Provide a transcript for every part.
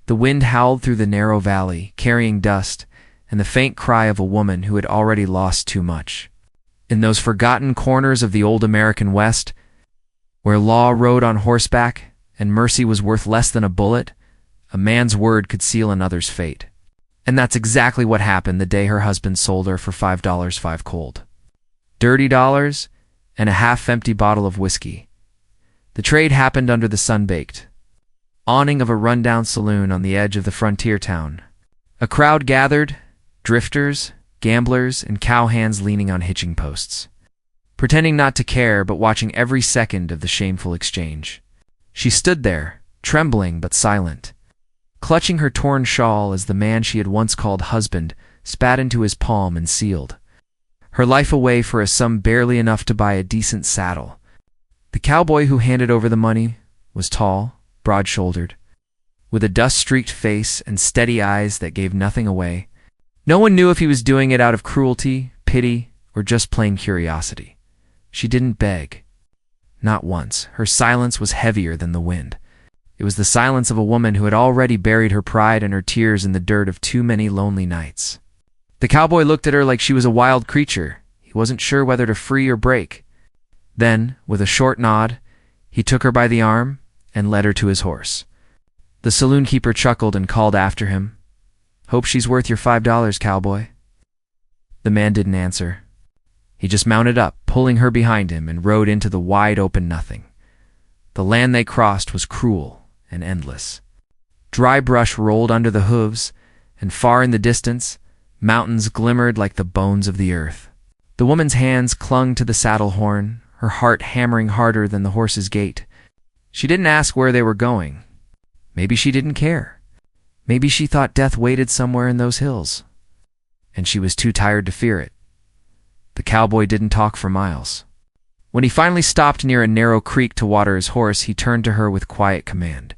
The wind howled through the narrow valley, carrying dust and the faint cry of a woman who had already lost too much. In those forgotten corners of the old American West, where law rode on horseback and mercy was worth less than a bullet, a man's word could seal another's fate. And that's exactly what happened the day her husband sold her for $5 5 cold. Dirty dollars and a half-empty bottle of whiskey. The trade happened under the sun-baked awning of a rundown saloon on the edge of the frontier town. A crowd gathered, drifters, gamblers, and cowhands leaning on hitching posts, pretending not to care but watching every second of the shameful exchange. She stood there, trembling but silent, clutching her torn shawl as the man she had once called husband spat into his palm and sealed her life away for a sum barely enough to buy a decent saddle. The cowboy who handed over the money was tall, broad-shouldered, with a dust-streaked face and steady eyes that gave nothing away. No one knew if he was doing it out of cruelty, pity, or just plain curiosity. She didn't beg. Not once. Her silence was heavier than the wind. It was the silence of a woman who had already buried her pride and her tears in the dirt of too many lonely nights. The cowboy looked at her like she was a wild creature. He wasn't sure whether to free or break. Then, with a short nod, he took her by the arm and led her to his horse. The saloon keeper chuckled and called after him, "Hope she's worth your $5, cowboy." The man didn't answer. He just mounted up, pulling her behind him, and rode into the wide-open nothing. The land they crossed was cruel and endless. Dry brush rolled under the hooves, and far in the distance, mountains glimmered like the bones of the earth. The woman's hands clung to the saddle horn, her heart hammering harder than the horse's gait. She didn't ask where they were going. Maybe she didn't care. Maybe she thought death waited somewhere in those hills, and she was too tired to fear it. The cowboy didn't talk for miles. When he finally stopped near a narrow creek to water his horse, he turned to her with quiet command.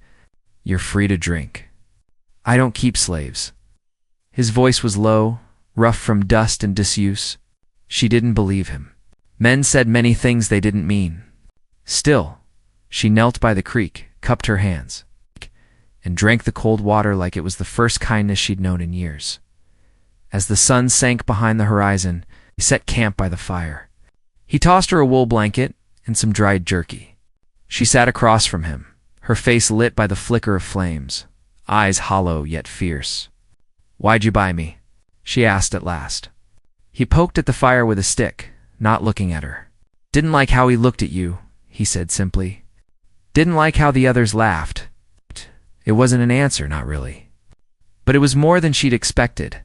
"You're free to drink. I don't keep slaves." His voice was low, rough from dust and disuse. She didn't believe him. Men said many things they didn't mean. Still, she knelt by the creek, cupped her hands, and drank the cold water like it was the first kindness she'd known in years. As the sun sank behind the horizon, he set camp by the fire. He tossed her a wool blanket and some dried jerky. She sat across from him, her face lit by the flicker of flames, eyes hollow yet fierce. "Why'd you buy me?" she asked at last. He poked at the fire with a stick, not looking at her. "Didn't like how he looked at you," he said simply. "Didn't like how the others laughed." It wasn't an answer, not really. But it was more than she'd expected.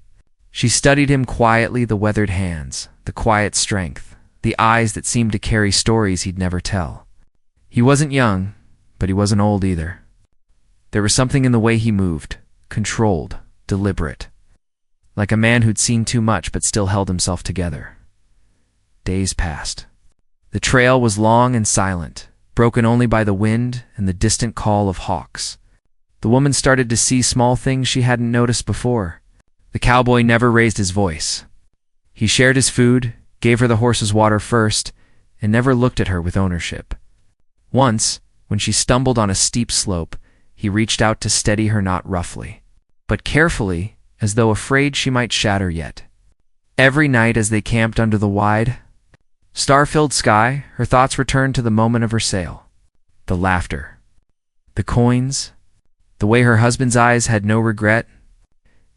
She studied him quietly, the weathered hands, the quiet strength, the eyes that seemed to carry stories he'd never tell. He wasn't young, but he wasn't old either. There was something in the way he moved, controlled, deliberate, like a man who'd seen too much but still held himself together. Days passed. The trail was long and silent, broken only by the wind and the distant call of hawks. The woman started to see small things she hadn't noticed before. The cowboy never raised his voice. He shared his food, gave her the horse's water first, and never looked at her with ownership. Once, when she stumbled on a steep slope, he reached out to steady her not roughly, but carefully, as though afraid she might shatter yet. Every night as they camped under the wide, star-filled sky, her thoughts returned to the moment of her sale. The laughter, the coins, the way her husband's eyes had no regret.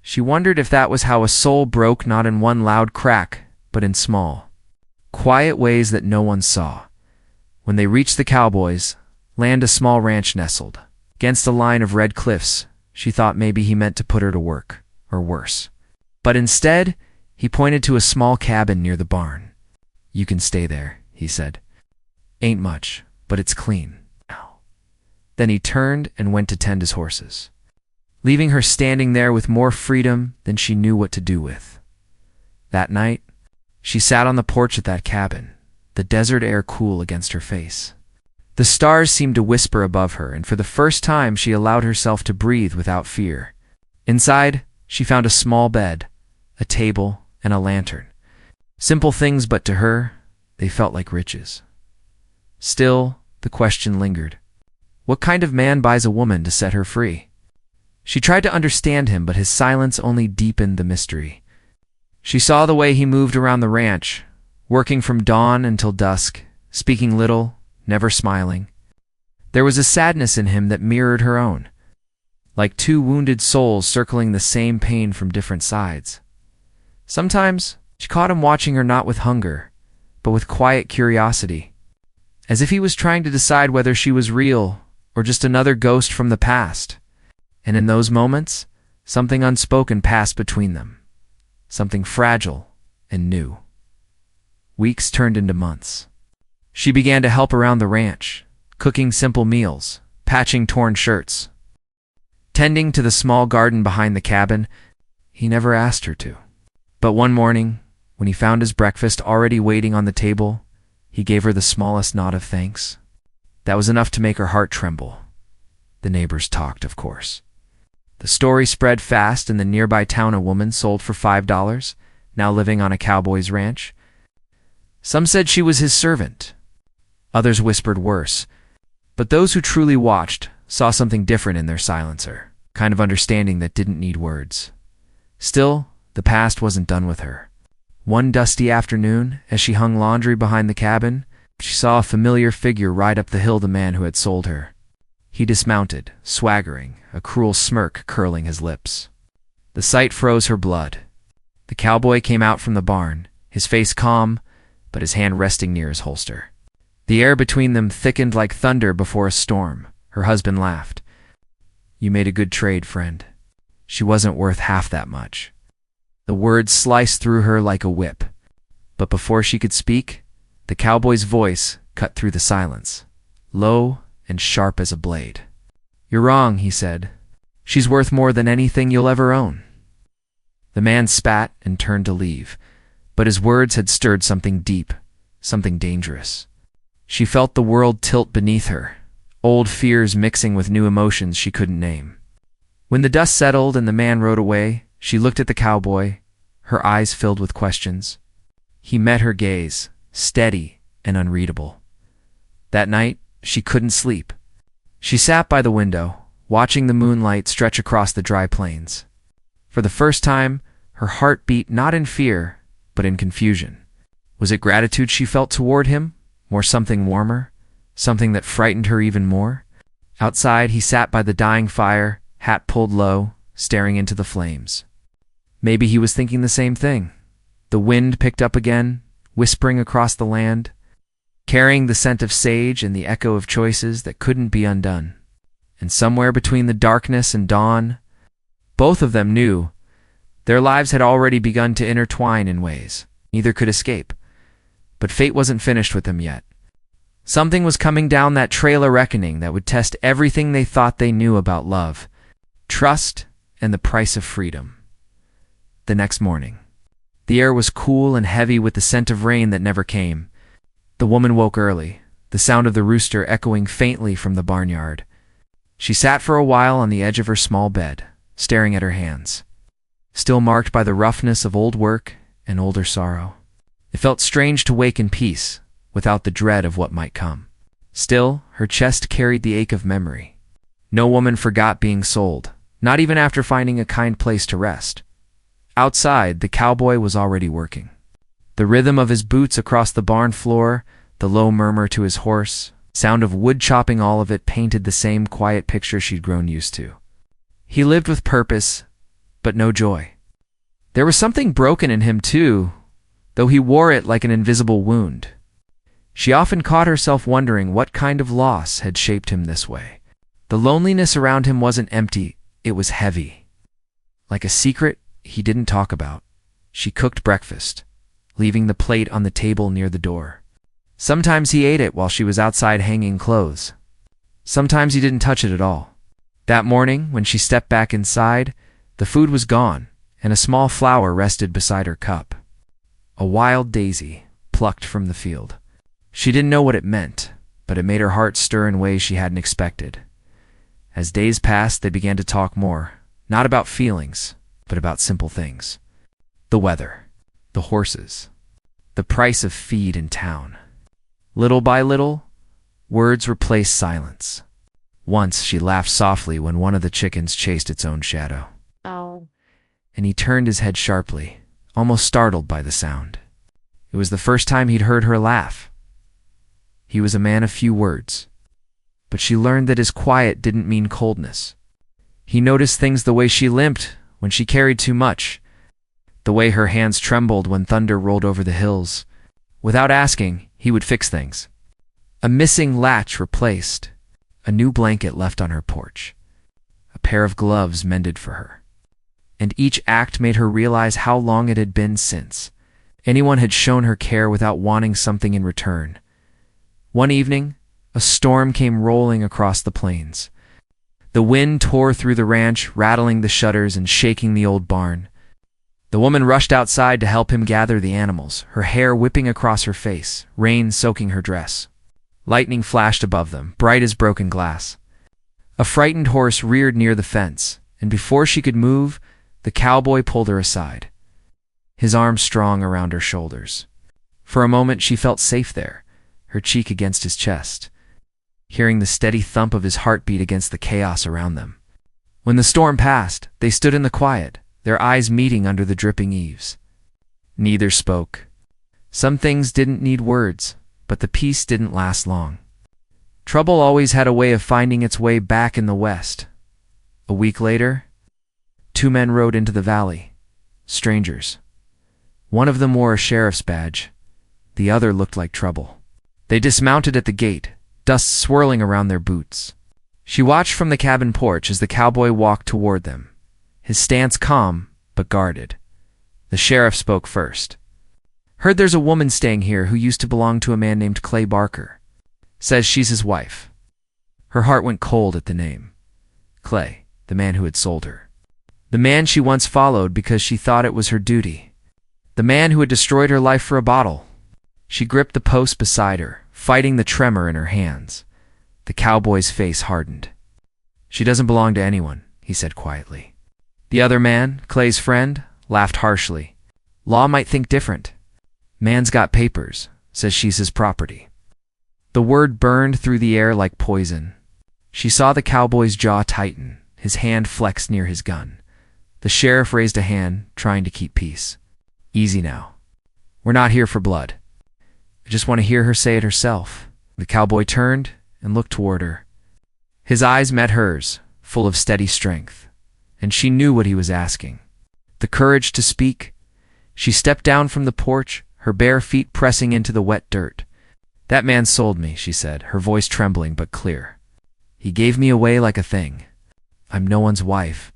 She wondered if that was how a soul broke, not in one loud crack, but in small, quiet ways that no one saw. When they reached the Cowboys, land a small ranch nestled against a line of red cliffs, she thought maybe he meant to put her to work, or worse. But instead, he pointed to a small cabin near the barn. "You can stay there," he said. "Ain't much, but it's clean." Then he turned and went to tend his horses, leaving her standing there with more freedom than she knew what to do with. That night, she sat on the porch at that cabin, the desert air cool against her face. The stars seemed to whisper above her, and for the first time she allowed herself to breathe without fear. Inside, she found a small bed, a table, and a lantern. Simple things, but to her, they felt like riches. Still, the question lingered. What kind of man buys a woman to set her free? She tried to understand him, but his silence only deepened the mystery. She saw the way he moved around the ranch, working from dawn until dusk, speaking little, never smiling. There was a sadness in him that mirrored her own, like two wounded souls circling the same pain from different sides. Sometimes she caught him watching her not with hunger, but with quiet curiosity, as if he was trying to decide whether she was real or just another ghost from the past. And in those moments, something unspoken passed between them, something fragile and new. Weeks turned into months. She began to help around the ranch, cooking simple meals, patching torn shirts, tending to the small garden behind the cabin. He never asked her to. But one morning, when he found his breakfast already waiting on the table, he gave her the smallest nod of thanks. That was enough to make her heart tremble. The neighbors talked, of course. The story spread fast. In the nearby town, a woman sold for $5, now living on a Cowboys ranch. Some said she was his servant. Others whispered worse. But those who truly watched saw something different in their silencer, kind of understanding that didn't need words. Still, the past wasn't done with her. One dusty afternoon, as she hung laundry behind the cabin, she saw a familiar figure ride up the hill, the man who had sold her. He dismounted, swaggering, a cruel smirk curling his lips. The sight froze her blood. The cowboy came out from the barn, his face calm, but his hand resting near his holster. The air between them thickened like thunder before a storm. Her husband laughed. "You made a good trade, friend. She wasn't worth half that much." The words sliced through her like a whip. But before she could speak, the cowboy's voice cut through the silence, low and sharp as a blade. "You're wrong," he said. "She's worth more than anything you'll ever own." The man spat and turned to leave, but his words had stirred something deep, something dangerous. She felt the world tilt beneath her, old fears mixing with new emotions she couldn't name. When the dust settled and the man rode away, she looked at the cowboy, her eyes filled with questions. He met her gaze, steady and unreadable. That night, she couldn't sleep. She sat by the window, watching the moonlight stretch across the dry plains. For the first time, her heart beat not in fear, but in confusion. Was it gratitude she felt toward him, or something warmer, something that frightened her even more? Outside, he sat by the dying fire, hat pulled low, staring into the flames. Maybe he was thinking the same thing. The wind picked up again, whispering across the land, carrying the scent of sage and the echo of choices that couldn't be undone. And somewhere between the darkness and dawn, both of them knew their lives had already begun to intertwine in ways neither could escape. But fate wasn't finished with them yet. Something was coming down that trail, a reckoning that would test everything they thought they knew about love, trust, and the price of freedom. The next morning, the air was cool and heavy with the scent of rain that never came. The woman woke early, the sound of the rooster echoing faintly from the barnyard. She sat for a while on the edge of her small bed, staring at her hands, still marked by the roughness of old work and older sorrow. It felt strange to wake in peace, without the dread of what might come. Still, her chest carried the ache of memory. No woman forgot being sold, not even after finding a kind place to rest. Outside, the cowboy was already working. The rhythm of his boots across the barn floor, the low murmur to his horse, sound of wood chopping, all of it painted the same quiet picture she'd grown used to. He lived with purpose, but no joy. There was something broken in him too, though he wore it like an invisible wound. She often caught herself wondering what kind of loss had shaped him this way. The loneliness around him wasn't empty, it was heavy. Like a secret he didn't talk about. She cooked breakfast, leaving the plate on the table near the door. Sometimes he ate it while she was outside hanging clothes. Sometimes he didn't touch it at all. That morning, when she stepped back inside, the food was gone, and a small flower rested beside her cup. A wild daisy, plucked from the field. She didn't know what it meant, but it made her heart stir in ways she hadn't expected. As days passed, they began to talk more, not about feelings, but about simple things. The weather, the horses, the price of feed in town. Little by little, words replaced silence. Once she laughed softly when one of the chickens chased its own shadow. Oh. And he turned his head sharply, almost startled by the sound. It was the first time he'd heard her laugh. He was a man of few words, but she learned that his quiet didn't mean coldness. He noticed things the way she limped when she carried too much, the way her hands trembled when thunder rolled over the hills. Without asking, he would fix things. A missing latch replaced, a new blanket left on her porch, a pair of gloves mended for her. And each act made her realize how long it had been since anyone had shown her care without wanting something in return. One evening, a storm came rolling across the plains. The wind tore through the ranch, rattling the shutters and shaking the old barn. The woman rushed outside to help him gather the animals, her hair whipping across her face, rain soaking her dress. Lightning flashed above them, bright as broken glass. A frightened horse reared near the fence, and before she could move, the cowboy pulled her aside, his arms strong around her shoulders. For a moment she felt safe there, her cheek against his chest, hearing the steady thump of his heartbeat against the chaos around them. When the storm passed, they stood in the quiet, their eyes meeting under the dripping eaves. Neither spoke. Some things didn't need words, but the peace didn't last long. Trouble always had a way of finding its way back in the West. A week later, 2 men rode into the valley, strangers. One of them wore a sheriff's badge. The other looked like trouble. They dismounted at the gate, dust swirling around their boots. She watched from the cabin porch as the cowboy walked toward them, his stance calm but guarded. The sheriff spoke first. "Heard there's a woman staying here who used to belong to a man named Clay Barker. Says she's his wife." Her heart went cold at the name. Clay, the man who had sold her. The man she once followed because she thought it was her duty. The man who had destroyed her life for a bottle. She gripped the post beside her, fighting the tremor in her hands. The cowboy's face hardened. "She doesn't belong to anyone," he said quietly. The other man, Clay's friend, laughed harshly. "Law might think different. Man's got papers, says she's his property." The word burned through the air like poison. She saw the cowboy's jaw tighten, his hand flexed near his gun. The sheriff raised a hand, trying to keep peace. "Easy now. We're not here for blood. I just want to hear her say it herself." The cowboy turned and looked toward her. His eyes met hers, full of steady strength, and she knew what he was asking. The courage to speak. She stepped down from the porch, her bare feet pressing into the wet dirt. "That man sold me," she said, her voice trembling but clear. "He gave me away like a thing. I'm no one's wife,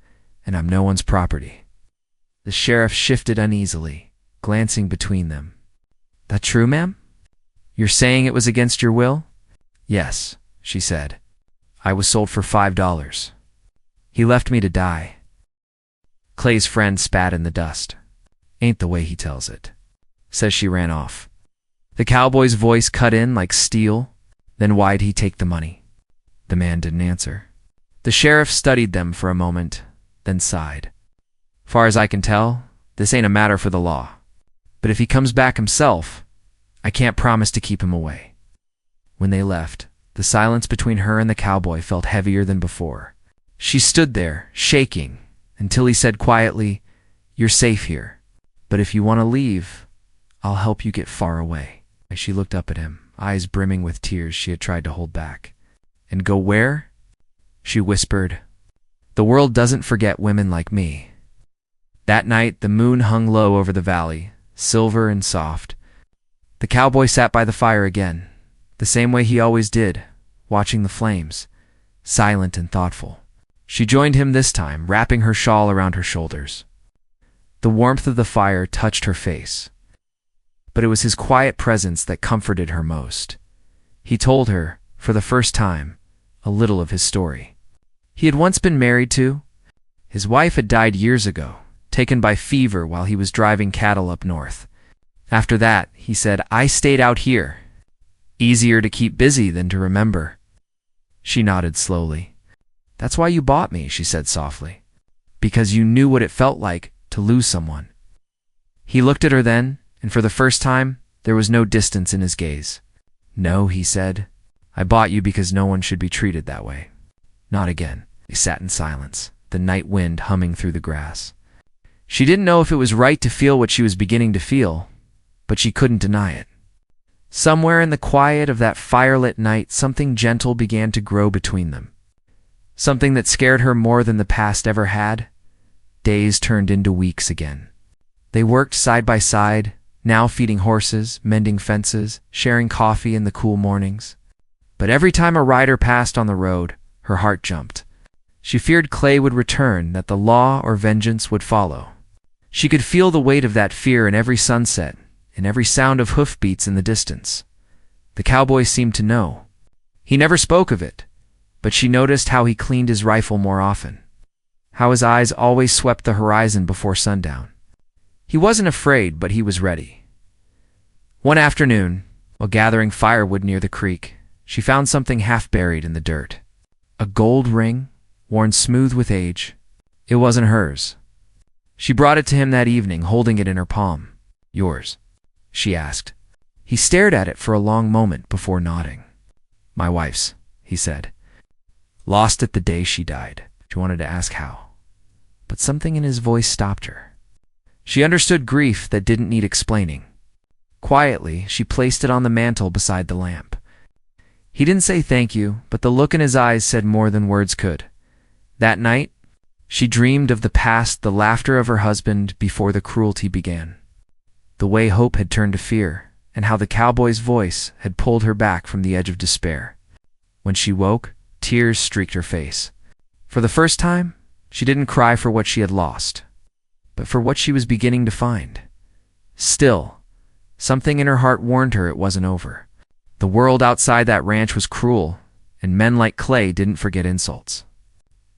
and I'm no one's property." The sheriff shifted uneasily, glancing between them. "That true, ma'am? You're saying it was against your will?" "Yes," she said. "I was sold for $5. He left me to die." Clay's friend spat in the dust. "Ain't the way he tells it. Says she ran off." The cowboy's voice cut in like steel. "Then why'd he take the money?" The man didn't answer. The sheriff studied them for a moment, then sighed. "Far as I can tell, this ain't a matter for the law. But if he comes back himself, I can't promise to keep him away." When they left, the silence between her and the cowboy felt heavier than before. She stood there, shaking, until he said quietly, "You're safe here. But if you want to leave, I'll help you get far away." She looked up at him, eyes brimming with tears she had tried to hold back. "And go where?" She whispered, "The world doesn't forget women like me." That night, the moon hung low over the valley, silver and soft. The cowboy sat by the fire again, the same way he always did, watching the flames, silent and thoughtful. She joined him this time, wrapping her shawl around her shoulders. The warmth of the fire touched her face, but it was his quiet presence that comforted her most. He told her, for the first time, a little of his story. He had once been married to. His wife had died years ago, taken by fever while he was driving cattle up north. After that, he said, "I stayed out here. Easier to keep busy than to remember." She nodded slowly. "That's why you bought me," she said softly. "Because you knew what it felt like to lose someone." He looked at her then, and for the first time, there was no distance in his gaze. "No," he said. "I bought you because no one should be treated that way." Not again. They sat in silence, the night wind humming through the grass. She didn't know if it was right to feel what she was beginning to feel, but she couldn't deny it. Somewhere in the quiet of that firelit night, something gentle began to grow between them. Something that scared her more than the past ever had. Days turned into weeks again. They worked side by side, now feeding horses, mending fences, sharing coffee in the cool mornings. But every time a rider passed on the road, her heart jumped. She feared Clay would return, that the law or vengeance would follow. She could feel the weight of that fear in every sunset, in every sound of hoofbeats in the distance. The cowboy seemed to know. He never spoke of it, but she noticed how he cleaned his rifle more often, how his eyes always swept the horizon before sundown. He wasn't afraid, but he was ready. One afternoon, while gathering firewood near the creek, she found something half buried in the dirt. A gold ring, worn smooth with age. It wasn't hers. She brought it to him that evening, holding it in her palm. "Yours?" she asked. He stared at it for a long moment before nodding. "My wife's," he said. "Lost it the day she died." She wanted to ask how, but something in his voice stopped her. She understood grief that didn't need explaining. Quietly, she placed it on the mantel beside the lamp. He didn't say thank you, but the look in his eyes said more than words could. That night, she dreamed of the past, the laughter of her husband before the cruelty began, the way hope had turned to fear, and how the cowboy's voice had pulled her back from the edge of despair. When she woke, tears streaked her face. For the first time, she didn't cry for what she had lost, but for what she was beginning to find. Still, something in her heart warned her it wasn't over. The world outside that ranch was cruel, and men like Clay didn't forget insults.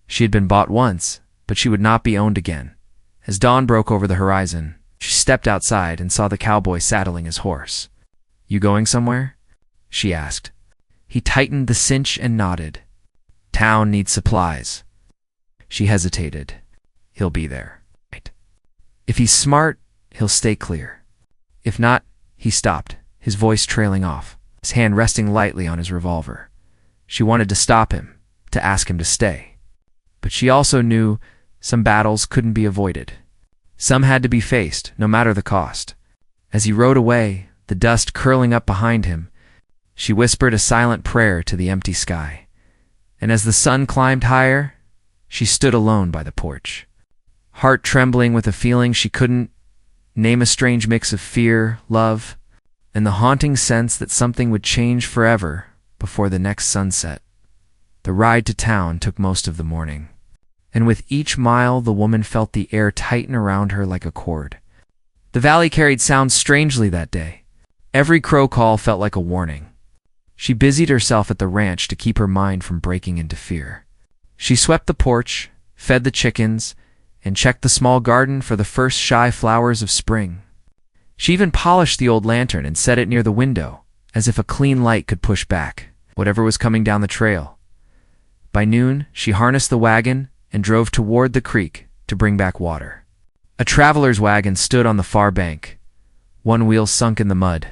She had been bought once, but she would not be owned again. As dawn broke over the horizon, she stepped outside and saw the cowboy saddling his horse. "You going somewhere?" she asked. He tightened the cinch and nodded. "Town needs supplies." She hesitated. "He'll be there. If he's smart, he'll stay clear. If not," he stopped, his voice trailing off, his hand resting lightly on his revolver. She wanted to stop him, to ask him to stay. But she also knew some battles couldn't be avoided. Some had to be faced, no matter the cost. As he rode away, the dust curling up behind him, she whispered a silent prayer to the empty sky. And as the sun climbed higher, she stood alone by the porch, heart trembling with a feeling she couldn't name, a strange mix of fear, love, and the haunting sense that something would change forever before the next sunset. The ride to town took most of the morning, and with each mile the woman felt the air tighten around her like a cord. The valley carried sounds strangely that day. Every crow call felt like a warning. She busied herself at the ranch to keep her mind from breaking into fear. She swept the porch, fed the chickens, and checked the small garden for the first shy flowers of spring. She even polished the old lantern and set it near the window, as if a clean light could push back whatever was coming down the trail. By noon, she harnessed the wagon and drove toward the creek to bring back water. A traveler's wagon stood on the far bank, one wheel sunk in the mud.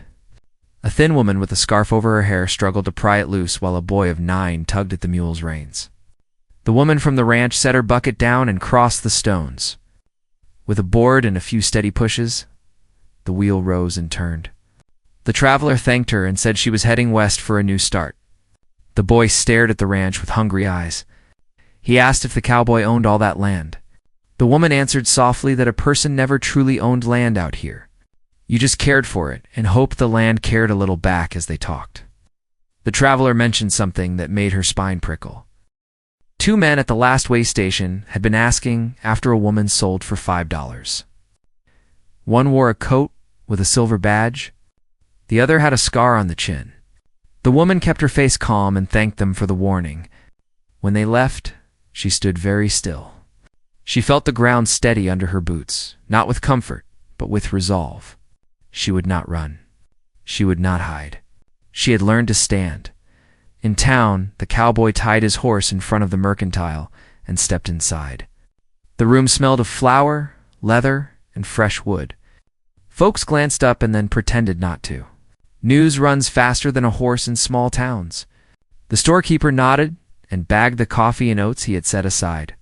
A thin woman with a scarf over her hair struggled to pry it loose while a boy of 9 tugged at the mule's reins. The woman from the ranch set her bucket down and crossed the stones. With a board and a few steady pushes, the wheel rose and turned. The traveler thanked her and said she was heading west for a new start. The boy stared at the ranch with hungry eyes. He asked if the cowboy owned all that land. The woman answered softly that a person never truly owned land out here. You just cared for it and hoped the land cared a little back. As they talked, the traveler mentioned something that made her spine prickle. 2 men at the last way station had been asking after a woman sold for $5. One wore a coat with a silver badge. The other had a scar on the chin. The woman kept her face calm and thanked them for the warning. When they left, she stood very still. She felt the ground steady under her boots, not with comfort, but with resolve. She would not run. She would not hide. She had learned to stand. In town, the cowboy tied his horse in front of the mercantile and stepped inside. The room smelled of flour, leather, and fresh wood. Folks glanced up and then pretended not to. News runs faster than a horse in small towns. The storekeeper nodded and bagged the coffee and oats he had set aside.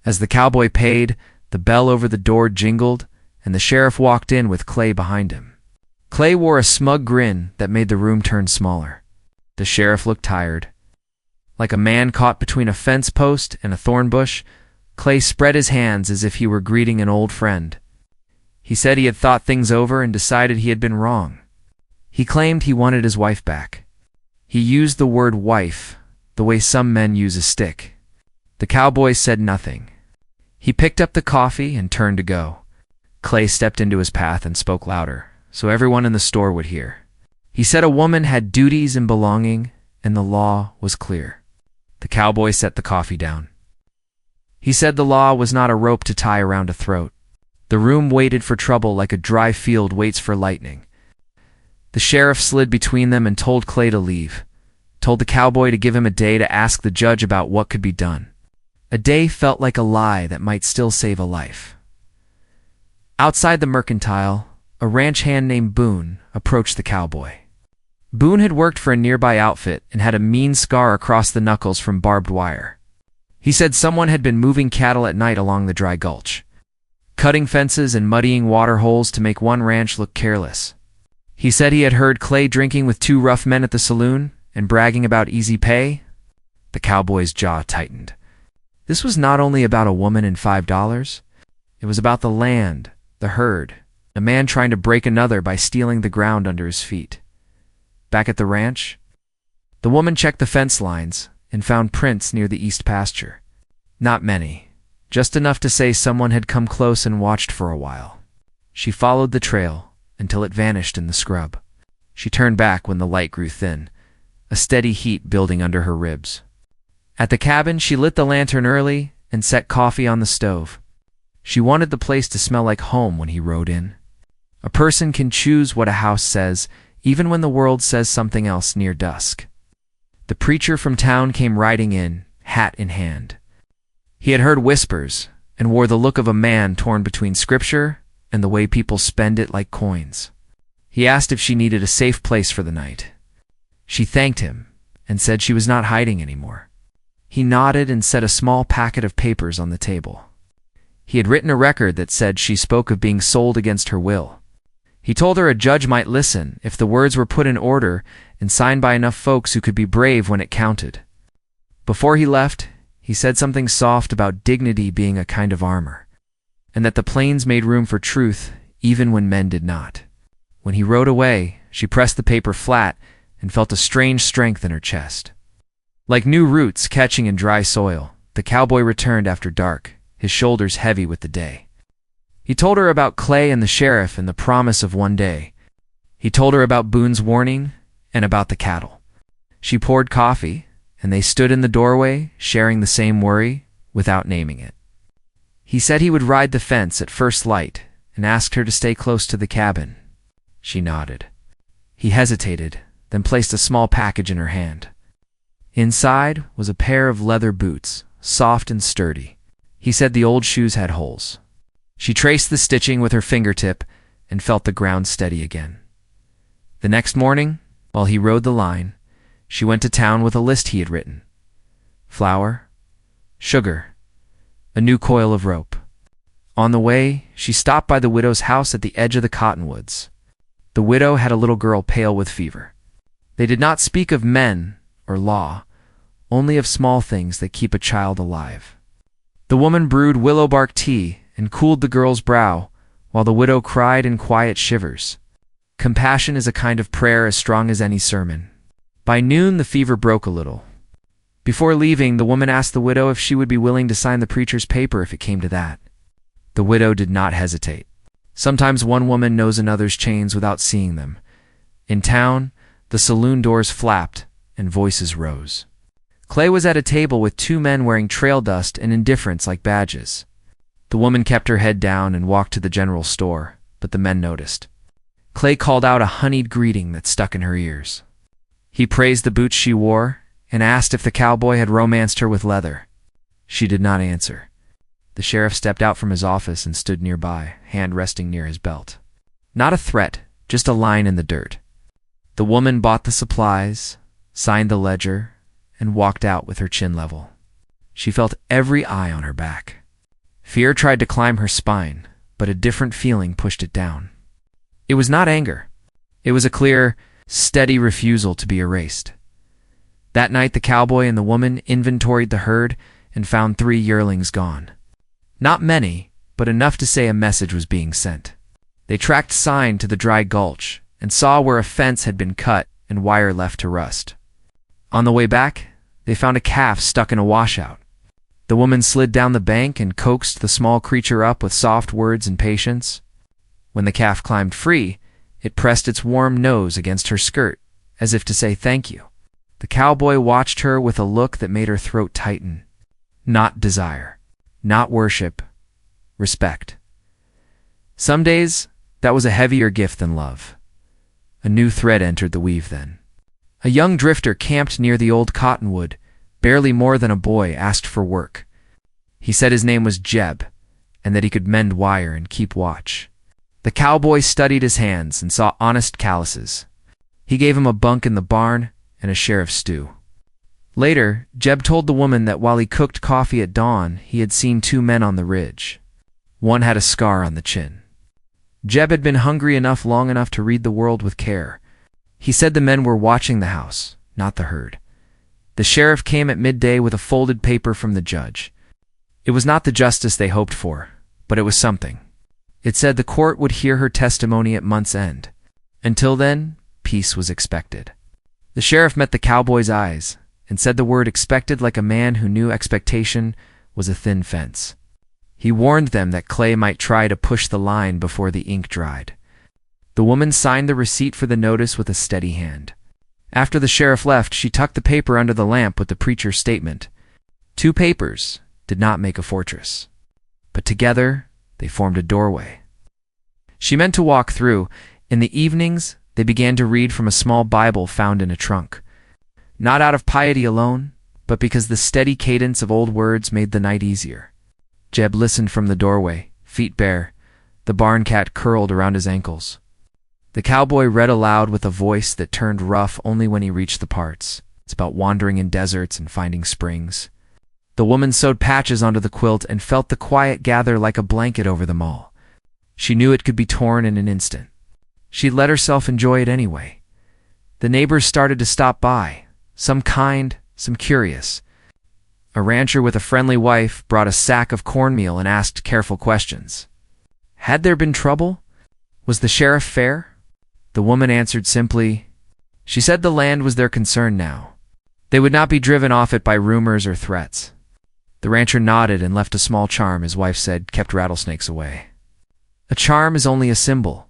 As the cowboy paid, the bell over the door jingled, and the sheriff walked in with Clay behind him. Clay wore a smug grin that made the room turn smaller. The sheriff looked tired. Like a man caught between a fence post and a thorn bush, Clay spread his hands as if he were greeting an old friend. He said he had thought things over and decided he had been wrong. He claimed he wanted his wife back. He used the word wife the way some men use a stick. The cowboy said nothing. He picked up the coffee and turned to go. Clay stepped into his path and spoke louder, so everyone in the store would hear. He said a woman had duties and belonging, and the law was clear. The cowboy set the coffee down. He said the law was not a rope to tie around a throat. The room waited for trouble like a dry field waits for lightning. The sheriff slid between them and told Clay to leave, told the cowboy to give him a day to ask the judge about what could be done. A day felt like a lie that might still save a life. Outside the mercantile, a ranch hand named Boone approached the cowboy. Boone had worked for a nearby outfit and had a mean scar across the knuckles from barbed wire. He said someone had been moving cattle at night along the dry gulch, cutting fences and muddying water holes to make one ranch look careless. He said he had heard Clay drinking with two rough men at the saloon and bragging about easy pay. The cowboy's jaw tightened. This was not only about a woman and $5. It was about the land, the herd, a man trying to break another by stealing the ground under his feet. Back at the ranch, the woman checked the fence lines and found prints near the east pasture. Not many, just enough to say someone had come close and watched for a while. She followed the trail until it vanished in the scrub. She turned back when the light grew thin, a steady heat building under her ribs. At the cabin, she lit the lantern early and set coffee on the stove. She wanted the place to smell like home when he rode in. A person can choose what a house says, even when the world says something else near dusk. The preacher from town came riding in, hat in hand. He had heard whispers and wore the look of a man torn between scripture and the way people spend it like coins. He asked if she needed a safe place for the night. She thanked him and said she was not hiding anymore. He nodded and set a small packet of papers on the table. He had written a record that said she spoke of being sold against her will. He told her a judge might listen if the words were put in order and signed by enough folks who could be brave when it counted. Before he left, he said something soft about dignity being a kind of armor, and that the plains made room for truth even when men did not. When he rode away, she pressed the paper flat and felt a strange strength in her chest. Like new roots catching in dry soil, the cowboy returned after dark, his shoulders heavy with the day. He told her about Clay and the sheriff and the promise of one day. He told her about Boone's warning and about the cattle. She poured coffee, and they stood in the doorway, sharing the same worry, without naming it. He said he would ride the fence at first light and asked her to stay close to the cabin. She nodded. He hesitated, then placed a small package in her hand. Inside was a pair of leather boots, soft and sturdy. He said the old shoes had holes. She traced the stitching with her fingertip and felt the ground steady again. The next morning, while he rode the line, she went to town with a list he had written. Flour, sugar, a new coil of rope. On the way, she stopped by the widow's house at the edge of the cottonwoods. The widow had a little girl pale with fever. They did not speak of men or law, only of small things that keep a child alive. The woman brewed willow bark tea and cooled the girl's brow, while the widow cried in quiet shivers. Compassion is a kind of prayer as strong as any sermon. By noon, the fever broke a little. Before leaving, the woman asked the widow if she would be willing to sign the preacher's paper if it came to that. The widow did not hesitate. Sometimes one woman knows another's chains without seeing them. In town, the saloon doors flapped and voices rose. Clay was at a table with two men wearing trail dust and indifference like badges. The woman kept her head down and walked to the general store, but the men noticed. Clay called out a honeyed greeting that stuck in her ears. He praised the boots she wore and asked if the cowboy had romanced her with leather. She did not answer. The sheriff stepped out from his office and stood nearby, hand resting near his belt. Not a threat, just a line in the dirt. The woman bought the supplies, signed the ledger, and walked out with her chin level. She felt every eye on her back. Fear tried to climb her spine, but a different feeling pushed it down. It was not anger. It was a clear, steady refusal to be erased. That night, the cowboy and the woman inventoried the herd and found 3 yearlings gone. Not many, but enough to say a message was being sent. They tracked sign to the dry gulch and saw where a fence had been cut and wire left to rust. On the way back, they found a calf stuck in a washout. The woman slid down the bank and coaxed the small creature up with soft words and patience. When the calf climbed free, it pressed its warm nose against her skirt, as if to say thank you. The cowboy watched her with a look that made her throat tighten. Not desire, not worship, respect. Some days, that was a heavier gift than love. A new thread entered the weave then. A young drifter camped near the old cottonwood, barely more than a boy, asked for work. He said his name was Jeb, and that he could mend wire and keep watch. The cowboy studied his hands and saw honest calluses. He gave him a bunk in the barn and a share of stew. Later, Jeb told the woman that while he cooked coffee at dawn, he had seen 2 men on the ridge. One had a scar on the chin. Jeb had been hungry enough long enough to read the world with care. He said the men were watching the house, not the herd. The sheriff came at midday with a folded paper from the judge. It was not the justice they hoped for, but it was something. It said the court would hear her testimony at month's end. Until then, peace was expected. The sheriff met the cowboy's eyes and said the word expected like a man who knew expectation was a thin fence. He warned them that Clay might try to push the line before the ink dried. The woman signed the receipt for the notice with a steady hand. After the sheriff left, she tucked the paper under the lamp with the preacher's statement. 2 papers did not make a fortress, but together they formed a doorway. She meant to walk through. In the evenings, they began to read from a small Bible found in a trunk. Not out of piety alone, but because the steady cadence of old words made the night easier. Jeb listened from the doorway, feet bare, the barn cat curled around his ankles. The cowboy read aloud with a voice that turned rough only when he reached the parts. It's about wandering in deserts and finding springs. The woman sewed patches onto the quilt and felt the quiet gather like a blanket over them all. She knew it could be torn in an instant. She let herself enjoy it anyway. The neighbors started to stop by, some kind, some curious. A rancher with a friendly wife brought a sack of cornmeal and asked careful questions. Had there been trouble? Was the sheriff fair? The woman answered simply. She said the land was their concern now. They would not be driven off it by rumors or threats. The rancher nodded and left a small charm his wife said kept rattlesnakes away. A charm is only a symbol.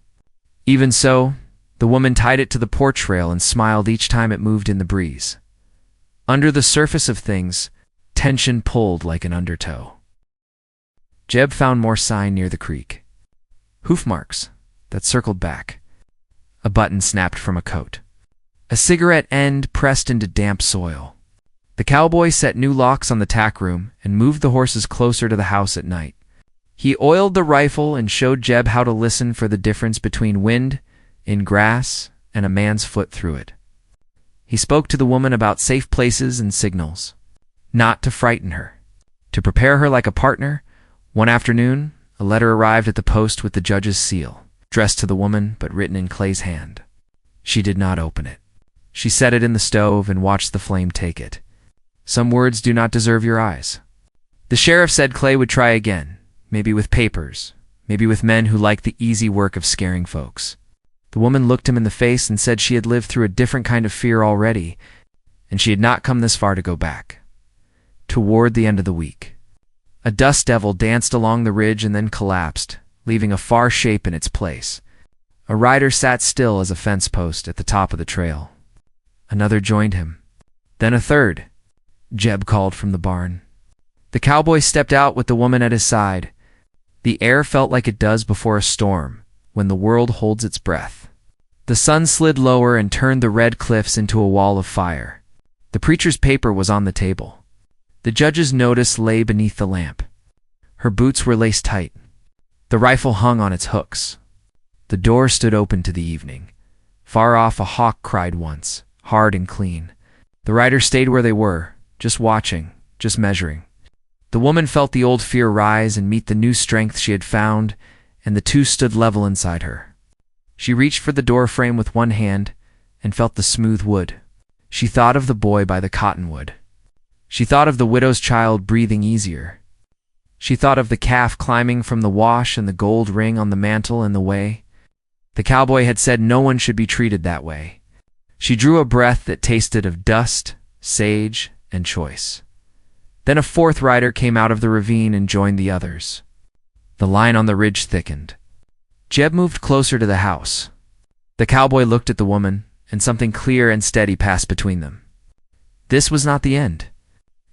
Even so, the woman tied it to the porch rail and smiled each time it moved in the breeze. Under the surface of things, tension pulled like an undertow. Jeb found more sign near the creek. Hoof marks that circled back. A button snapped from a coat. A cigarette end pressed into damp soil. The cowboy set new locks on the tack room and moved the horses closer to the house at night. He oiled the rifle and showed Jeb how to listen for the difference between wind in grass and a man's foot through it. He spoke to the woman about safe places and signals. Not to frighten her. To prepare her like a partner. One afternoon, a letter arrived at the post with the judge's seal, addressed to the woman but written in Clay's hand. She did not open it. She set it in the stove and watched the flame take it. Some words do not deserve your eyes. The sheriff said Clay would try again, maybe with papers, maybe with men who liked the easy work of scaring folks. The woman looked him in the face and said she had lived through a different kind of fear already, and she had not come this far to go back. Toward the end of the week, a dust devil danced along the ridge and then collapsed, leaving a far shape in its place. A rider sat still as a fence post at the top of the trail. Another joined him. Then a third. Jeb called from the barn. The cowboy stepped out with the woman at his side. The air felt like it does before a storm, when the world holds its breath. The sun slid lower and turned the red cliffs into a wall of fire. The preacher's paper was on the table. The judge's notice lay beneath the lamp. Her boots were laced tight. The rifle hung on its hooks. The door stood open to the evening. Far off a hawk cried once, hard and clean. The riders stayed where they were, just watching, just measuring. The woman felt the old fear rise and meet the new strength she had found, and the two stood level inside her. She reached for the door frame with one hand and felt the smooth wood. She thought of the boy by the cottonwood. She thought of the widow's child breathing easier. She thought of the calf climbing from the wash and the gold ring on the mantle in the way. The cowboy had said no one should be treated that way. She drew a breath that tasted of dust, sage, and choice. Then a fourth rider came out of the ravine and joined the others. The line on the ridge thickened. Jeb moved closer to the house. The cowboy looked at the woman, and something clear and steady passed between them. This was not the end.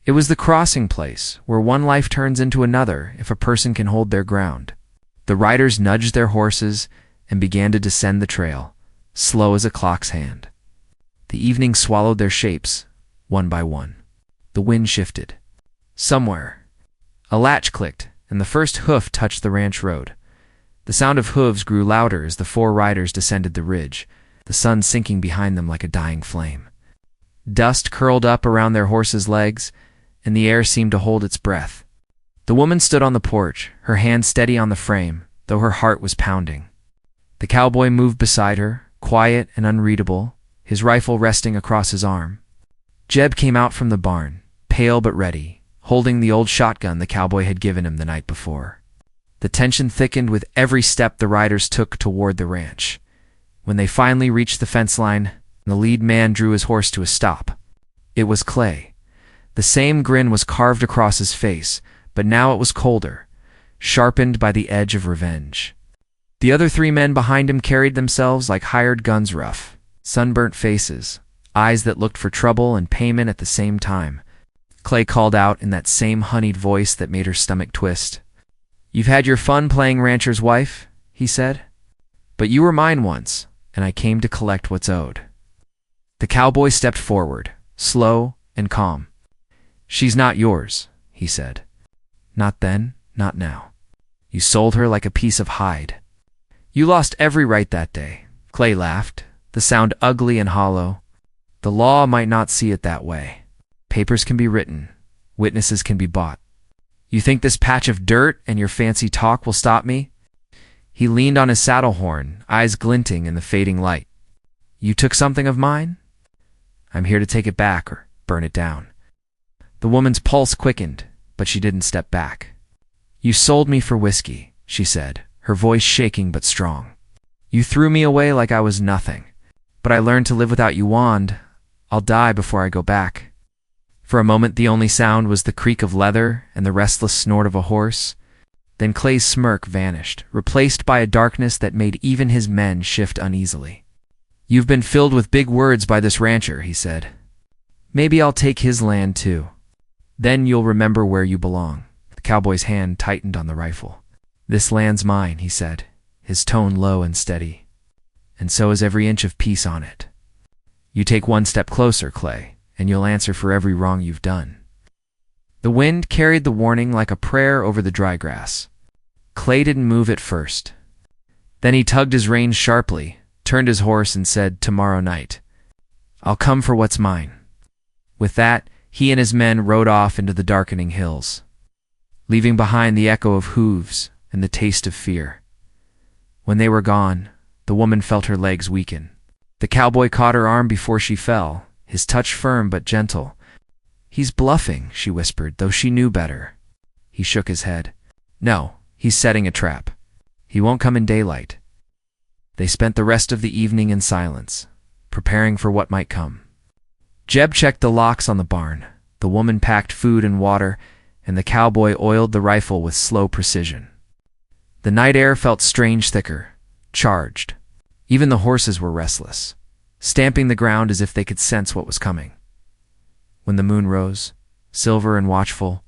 It was the crossing place, where one life turns into another if a person can hold their ground. The riders nudged their horses and began to descend the trail, slow as a clock's hand. The evening swallowed their shapes, one by one. The wind shifted. Somewhere, a latch clicked, and the first hoof touched the ranch road. The sound of hooves grew louder as the four riders descended the ridge, the sun sinking behind them like a dying flame. Dust curled up around their horses' legs, and the air seemed to hold its breath. The woman stood on the porch, her hand steady on the frame, though her heart was pounding. The cowboy moved beside her, quiet and unreadable, his rifle resting across his arm. Jeb came out from the barn, pale but ready, holding the old shotgun the cowboy had given him the night before. The tension thickened with every step the riders took toward the ranch. When they finally reached the fence line, the lead man drew his horse to a stop. It was Clay. The same grin was carved across his face, but now it was colder, sharpened by the edge of revenge. The other three men behind him carried themselves like hired guns, rough, sunburnt faces, eyes that looked for trouble and payment at the same time. Clay called out in that same honeyed voice that made her stomach twist. "You've had your fun playing rancher's wife," he said. "But you were mine once, and I came to collect what's owed." The cowboy stepped forward, slow and calm. "She's not yours," he said. "Not then, not now. You sold her like a piece of hide." "You lost every right that day," Clay laughed, the sound ugly and hollow. "The law might not see it that way. Papers can be written, witnesses can be bought. You think this patch of dirt and your fancy talk will stop me?" He leaned on his saddle horn, eyes glinting in the fading light. "You took something of mine? I'm here to take it back or burn it down." The woman's pulse quickened, but she didn't step back. "You sold me for whiskey," she said, her voice shaking but strong. "You threw me away like I was nothing. But I learned to live without you, Wand. I'll die before I go back." For a moment the only sound was the creak of leather and the restless snort of a horse. Then Clay's smirk vanished, replaced by a darkness that made even his men shift uneasily. "You've been filled with big words by this rancher," he said. "Maybe I'll take his land too. Then you'll remember where you belong." The cowboy's hand tightened on the rifle. "This land's mine," he said, his tone low and steady. "And so is every inch of peace on it. You take one step closer, Clay, and you'll answer for every wrong you've done." The wind carried the warning like a prayer over the dry grass. Clay didn't move at first. Then he tugged his reins sharply, turned his horse, and said, "Tomorrow night, I'll come for what's mine." With that, he and his men rode off into the darkening hills, leaving behind the echo of hooves and the taste of fear. When they were gone, the woman felt her legs weaken. The cowboy caught her arm before she fell, his touch firm but gentle. "He's bluffing," she whispered, though she knew better. He shook his head. "No, he's setting a trap. He won't come in daylight." They spent the rest of the evening in silence, preparing for what might come. Jeb checked the locks on the barn, the woman packed food and water, and the cowboy oiled the rifle with slow precision. The night air felt strange thicker, charged. Even the horses were restless, stamping the ground as if they could sense what was coming. When the moon rose, silver and watchful,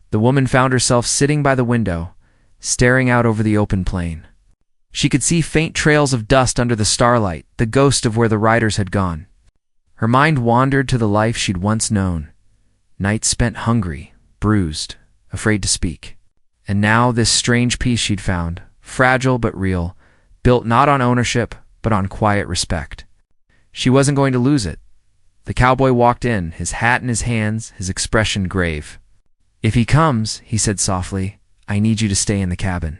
the woman found herself sitting by the window, staring out over the open plain. She could see faint trails of dust under the starlight, the ghost of where the riders had gone. Her mind wandered to the life she'd once known, nights spent hungry, bruised, afraid to speak. And now this strange peace she'd found, fragile but real, built not on ownership, but on quiet respect. She wasn't going to lose it. The cowboy walked in, his hat in his hands, his expression grave. "If he comes," he said softly, "I need you to stay in the cabin.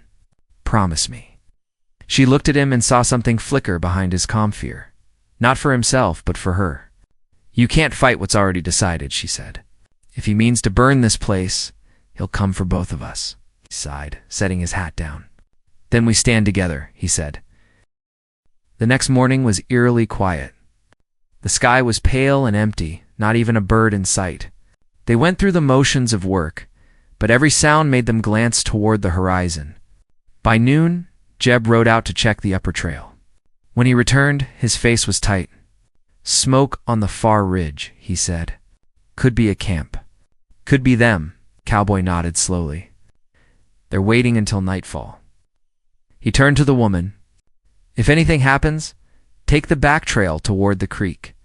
Promise me." She looked at him and saw something flicker behind his calm fear. Not for himself, but for her. "You can't fight what's already decided," she said. "If he means to burn this place, he'll come for both of us," he sighed, setting his hat down. "Then we stand together," he said. The next morning was eerily quiet. The sky was pale and empty, not even a bird in sight. They went through the motions of work, but every sound made them glance toward the horizon. By noon, Jeb rode out to check the upper trail. When he returned, his face was tight. "Smoke on the far ridge," he said. "Could be a camp." "Could be them," Cowboy nodded slowly. "They're waiting until nightfall." He turned to the woman. "If anything happens, take the back trail toward the creek.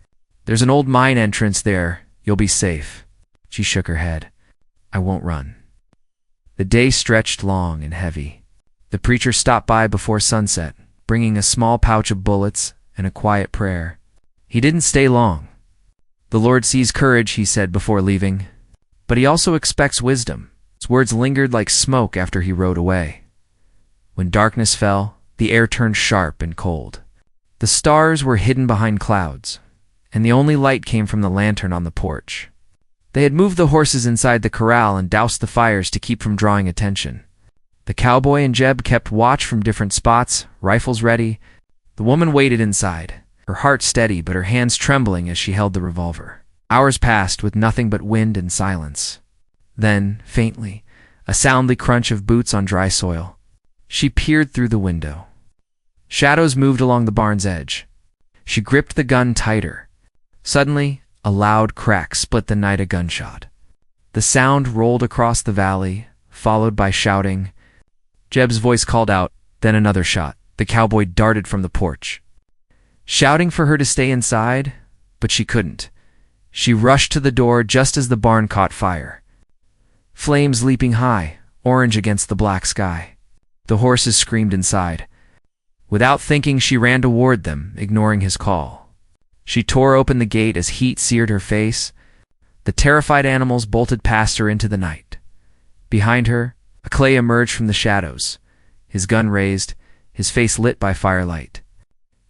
There's an old mine entrance there. You'll be safe." She shook her head. "I won't run." The day stretched long and heavy. The preacher stopped by before sunset, bringing a small pouch of bullets and a quiet prayer. He didn't stay long. "The Lord sees courage," he said before leaving, "but he also expects wisdom." His words lingered like smoke after he rode away. When darkness fell, the air turned sharp and cold. The stars were hidden behind clouds, and the only light came from the lantern on the porch. They had moved the horses inside the corral and doused the fires to keep from drawing attention. The cowboy and Jeb kept watch from different spots, rifles ready. The woman waited inside, her heart steady but her hands trembling as she held the revolver. Hours passed with nothing but wind and silence. Then, faintly, a soundly crunch of boots on dry soil. She peered through the window. Shadows moved along the barn's edge. She gripped the gun tighter. Suddenly, a loud crack split the night, a gunshot. The sound rolled across the valley, followed by shouting. Jeb's voice called out, then another shot. The cowboy darted from the porch, shouting for her to stay inside, but she couldn't. She rushed to the door just as the barn caught fire. Flames leaping high, orange against the black sky. The horses screamed inside. Without thinking, she ran toward them, ignoring his call. She tore open the gate as heat seared her face. The terrified animals bolted past her into the night. Behind her, Clay emerged from the shadows, his gun raised, his face lit by firelight.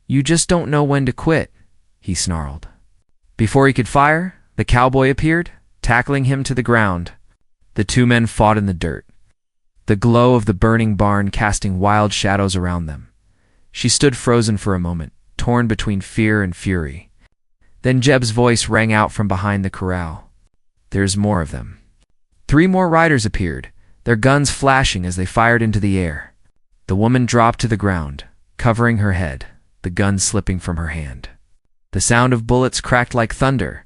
"You just don't know when to quit," he snarled. Before he could fire, the cowboy appeared, tackling him to the ground. The two men fought in the dirt, the glow of the burning barn casting wild shadows around them. She stood frozen for a moment, torn between fear and fury. Then Jeb's voice rang out from behind the corral. "There's more of them." 3 more riders appeared, their guns flashing as they fired into the air. The woman dropped to the ground, covering her head, the gun slipping from her hand. The sound of bullets cracked like thunder.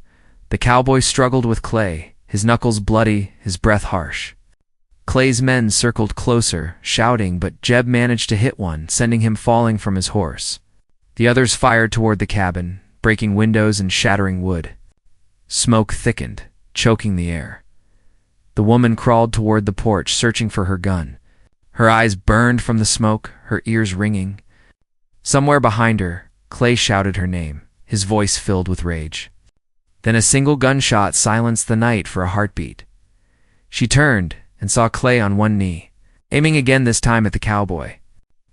The cowboy struggled with Clay, his knuckles bloody, his breath harsh. Clay's men circled closer, shouting, but Jeb managed to hit one, sending him falling from his horse. The others fired toward the cabin, breaking windows and shattering wood. Smoke thickened, choking the air. The woman crawled toward the porch, searching for her gun. Her eyes burned from the smoke, her ears ringing. Somewhere behind her, Clay shouted her name, his voice filled with rage. Then a single gunshot silenced the night for a heartbeat. She turned and saw Clay on one knee, aiming again, this time at the cowboy.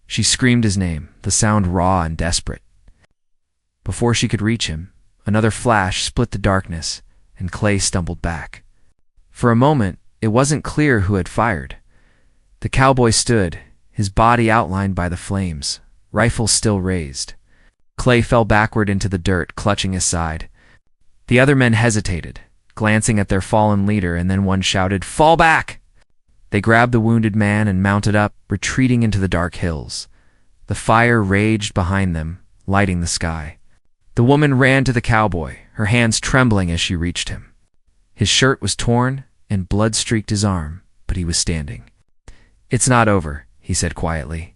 She screamed his name, the sound raw and desperate. Before she could reach him, another flash split the darkness, and Clay stumbled back. For a moment, it wasn't clear who had fired. The cowboy stood, his body outlined by the flames, rifle still raised. Clay fell backward into the dirt, clutching his side. The other men hesitated, glancing at their fallen leader, and then one shouted, "Fall back!" They grabbed the wounded man and mounted up, retreating into the dark hills. The fire raged behind them, lighting the sky. The woman ran to the cowboy, her hands trembling as she reached him. His shirt was torn, and blood streaked his arm, but he was standing. "It's not over," he said quietly.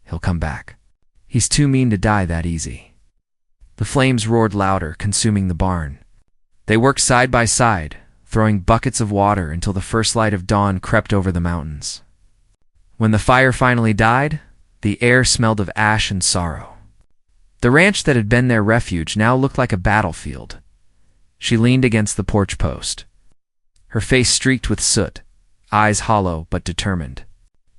"He'll come back. He's too mean to die that easy." The flames roared louder, consuming the barn. They worked side by side, throwing buckets of water until the first light of dawn crept over the mountains. When the fire finally died, the air smelled of ash and sorrow. The ranch that had been their refuge now looked like a battlefield. She leaned against the porch post, her face streaked with soot, eyes hollow but determined.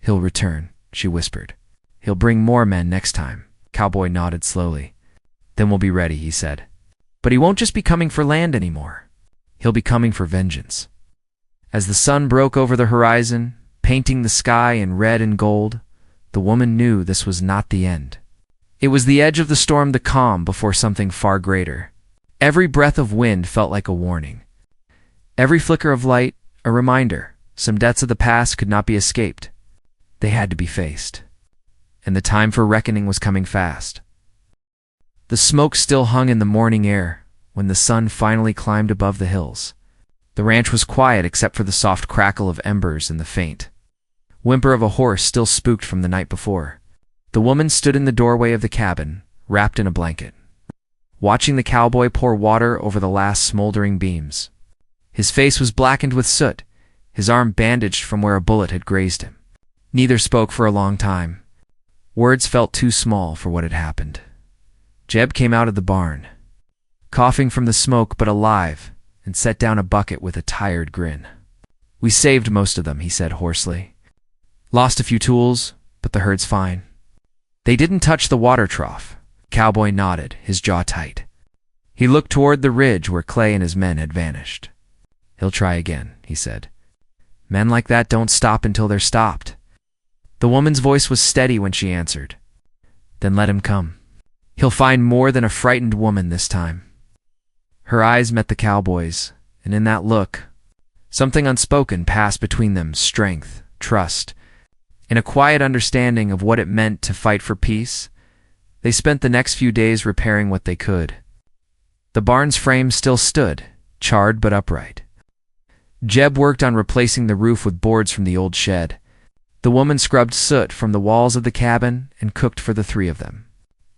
"He'll return," she whispered. "He'll bring more men next time." Cowboy nodded slowly. "Then we'll be ready," he said. "But he won't just be coming for land anymore. He'll be coming for vengeance." As the sun broke over the horizon, painting the sky in red and gold, the woman knew this was not the end. It was the edge of the storm, the calm before something far greater. Every breath of wind felt like a warning. Every flicker of light, a reminder. Some debts of the past could not be escaped. They had to be faced. And the time for reckoning was coming fast. The smoke still hung in the morning air when the sun finally climbed above the hills. The ranch was quiet except for the soft crackle of embers and the faint whimper of a horse still spooked from the night before. The woman stood in the doorway of the cabin, wrapped in a blanket, watching the cowboy pour water over the last smoldering beams. His face was blackened with soot, his arm bandaged from where a bullet had grazed him. Neither spoke for a long time. Words felt too small for what had happened. Jeb came out of the barn, coughing from the smoke but alive, and set down a bucket with a tired grin. "We saved most of them," he said hoarsely. "Lost a few tools, but the herd's fine." "They didn't touch the water trough." Cowboy nodded, his jaw tight. He looked toward the ridge where Clay and his men had vanished. "He'll try again," he said. "Men like that don't stop until they're stopped." The woman's voice was steady when she answered. "Then let him come. He'll find more than a frightened woman this time." Her eyes met the cowboy's, and in that look, something unspoken passed between them, strength, trust, and a quiet understanding of what it meant to fight for peace. They spent the next few days repairing what they could. The barn's frame still stood, charred but upright. Jeb worked on replacing the roof with boards from the old shed. The woman scrubbed soot from the walls of the cabin and cooked for the three of them.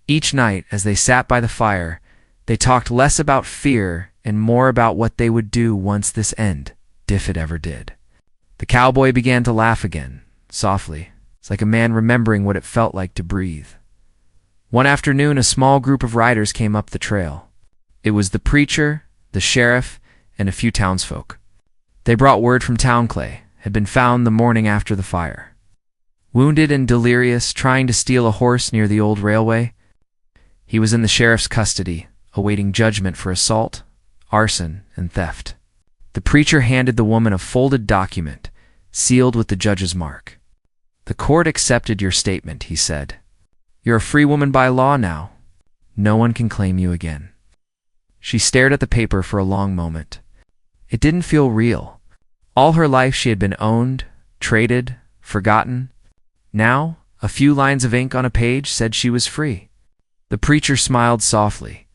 Each night, as they sat by the fire, they talked less about fear and more about what they would do once this ended, if it ever did. The cowboy began to laugh again, softly. It's like a man remembering what it felt like to breathe. One afternoon, a small group of riders came up the trail. It was the preacher, the sheriff, and a few townsfolk. They brought word from town Clay had been found the morning after the fire, wounded and delirious, trying to steal a horse near the old railway. He was in the sheriff's custody, awaiting judgment for assault, arson, and theft. The preacher handed the woman a folded document, sealed with the judge's mark. "The court accepted your statement," he said. "You're a free woman by law now. No one can claim you again." She stared at the paper for a long moment. It didn't feel real. All her life she had been owned, traded, forgotten. Now, a few lines of ink on a page said she was free. The preacher smiled softly.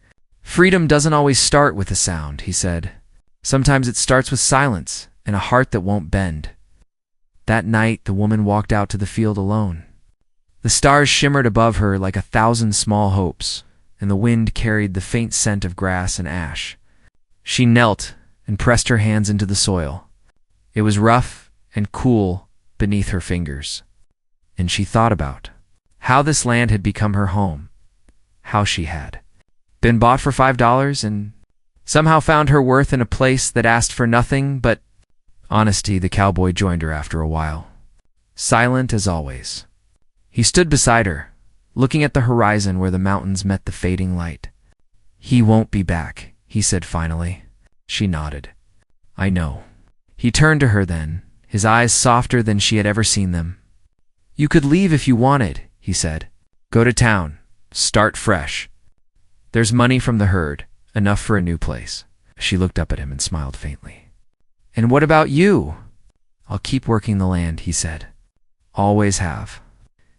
"Freedom doesn't always start with a sound," he said. "Sometimes it starts with silence and a heart that won't bend." That night, the woman walked out to the field alone. The stars shimmered above her like 1,000 small hopes, and the wind carried the faint scent of grass and ash. She knelt and pressed her hands into the soil. It was rough and cool beneath her fingers. And she thought about how this land had become her home, how she had been bought for $5 and somehow found her worth in a place that asked for nothing but honesty. The cowboy joined her after a while, silent as always. He stood beside her, looking at the horizon where the mountains met the fading light. "He won't be back," he said finally. She nodded. "I know." He turned to her then, his eyes softer than she had ever seen them. "You could leave if you wanted," he said. "Go to town. Start fresh. There's money from the herd, enough for a new place." She looked up at him and smiled faintly. "And what about you?" "I'll keep working the land," he said. "Always have."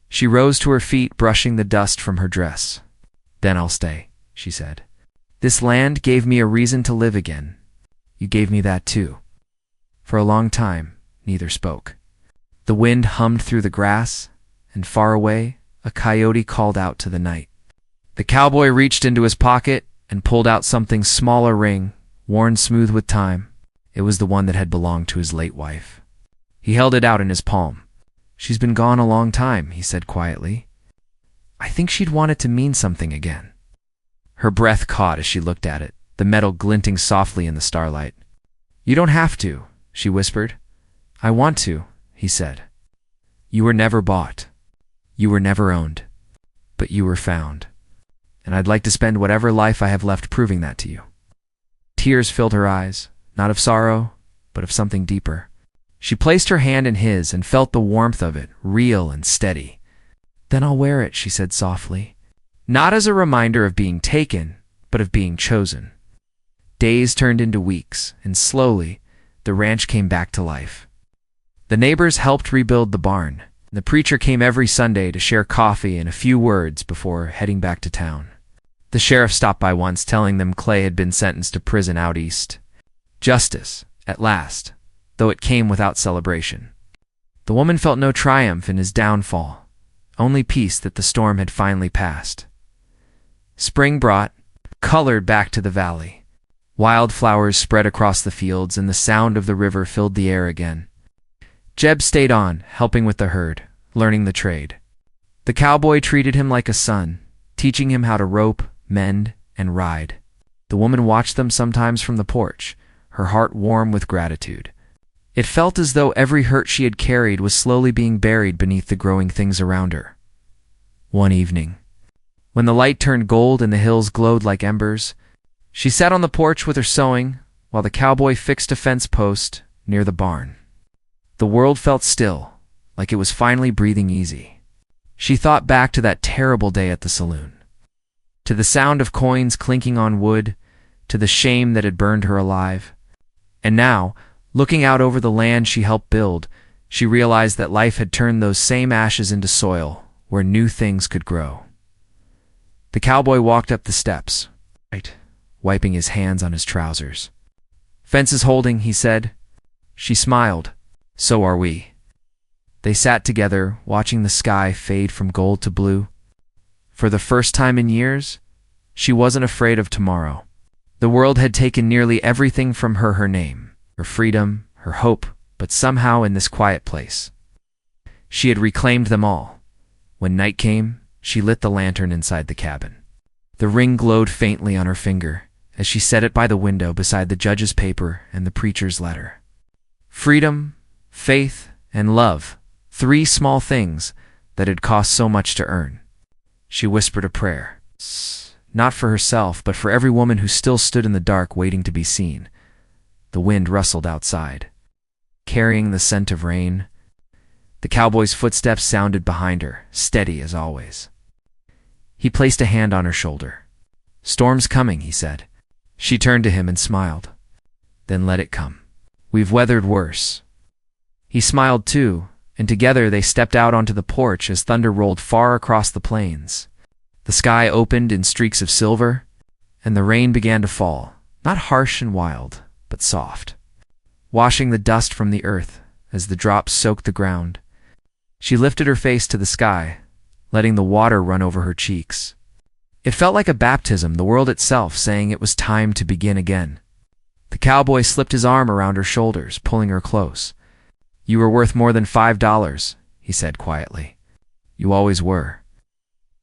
She rose to her feet, brushing the dust from her dress. "Then I'll stay," she said. "This land gave me a reason to live again. You gave me that too." For a long time, neither spoke. The wind hummed through the grass, and far away, a coyote called out to the night. The cowboy reached into his pocket and pulled out something small, a ring, worn smooth with time. It was the one that had belonged to his late wife. He held it out in his palm. "She's been gone a long time," he said quietly. "I think she'd want it to mean something again." Her breath caught as she looked at it, the metal glinting softly in the starlight. "You don't have to," she whispered. "I want to," he said. "You were never bought. You were never owned. But you were found. And I'd like to spend whatever life I have left proving that to you." Tears filled her eyes, not of sorrow, but of something deeper. She placed her hand in his and felt the warmth of it, real and steady. "Then I'll wear it," she said softly. Not as a reminder of being taken, but of being chosen. Days turned into weeks, and slowly, the ranch came back to life. The neighbors helped rebuild the barn. The preacher came every Sunday to share coffee and a few words before heading back to town. The sheriff stopped by once, telling them Clay had been sentenced to prison out east. Justice, at last, though it came without celebration. The woman felt no triumph in his downfall, only peace that the storm had finally passed. Spring brought color back to the valley. Wildflowers spread across the fields, and the sound of the river filled the air again. Jeb stayed on, helping with the herd, learning the trade. The cowboy treated him like a son, teaching him how to rope, mend, and ride. The woman watched them sometimes from the porch, her heart warm with gratitude. It felt as though every hurt she had carried was slowly being buried beneath the growing things around her. One evening, when the light turned gold and the hills glowed like embers, she sat on the porch with her sewing while the cowboy fixed a fence post near the barn. The world felt still, like it was finally breathing easy. She thought back to that terrible day at the saloon, to the sound of coins clinking on wood, to the shame that had burned her alive. And now, looking out over the land she helped build, she realized that life had turned those same ashes into soil where new things could grow. The cowboy walked up the steps, wiping his hands on his trousers. "Fence is holding," he said. She smiled. "So are we." They sat together, watching the sky fade from gold to blue. For the first time in years, she wasn't afraid of tomorrow. The world had taken nearly everything from her: her name, her freedom, her hope, but somehow in this quiet place, she had reclaimed them all. When night came, she lit the lantern inside the cabin. The ring glowed faintly on her finger as she set it by the window beside the judge's paper and the preacher's letter. Freedom, faith, and love, 3 small things that had cost so much to earn. She whispered a prayer, not for herself, but for every woman who still stood in the dark waiting to be seen. The wind rustled outside, carrying the scent of rain. The cowboy's footsteps sounded behind her, steady as always. He placed a hand on her shoulder. "Storm's coming," he said. She turned to him and smiled. "Then let it come. We've weathered worse." He smiled too, and together they stepped out onto the porch as thunder rolled far across the plains. The sky opened in streaks of silver, and the rain began to fall, not harsh and wild, but soft, washing the dust from the earth as the drops soaked the ground. She lifted her face to the sky, letting the water run over her cheeks. It felt like a baptism, the world itself saying it was time to begin again. The cowboy slipped his arm around her shoulders, pulling her close. "You were worth more than $5, he said quietly. "You always were."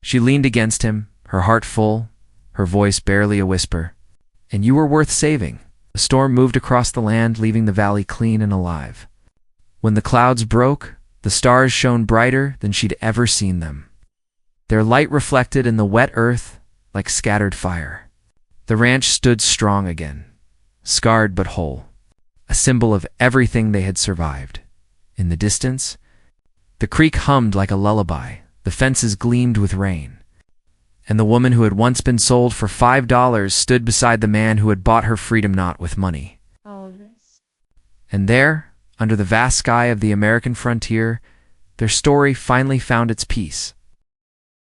She leaned against him, her heart full, her voice barely a whisper. "And you were worth saving." The storm moved across the land, leaving the valley clean and alive. When the clouds broke, the stars shone brighter than she'd ever seen them. Their light reflected in the wet earth like scattered fire. The ranch stood strong again, scarred but whole, a symbol of everything they had survived. In the distance, the creek hummed like a lullaby, the fences gleamed with rain, and the woman who had once been sold for $5 stood beside the man who had bought her freedom not with money. And there, under the vast sky of the American frontier, their story finally found its peace.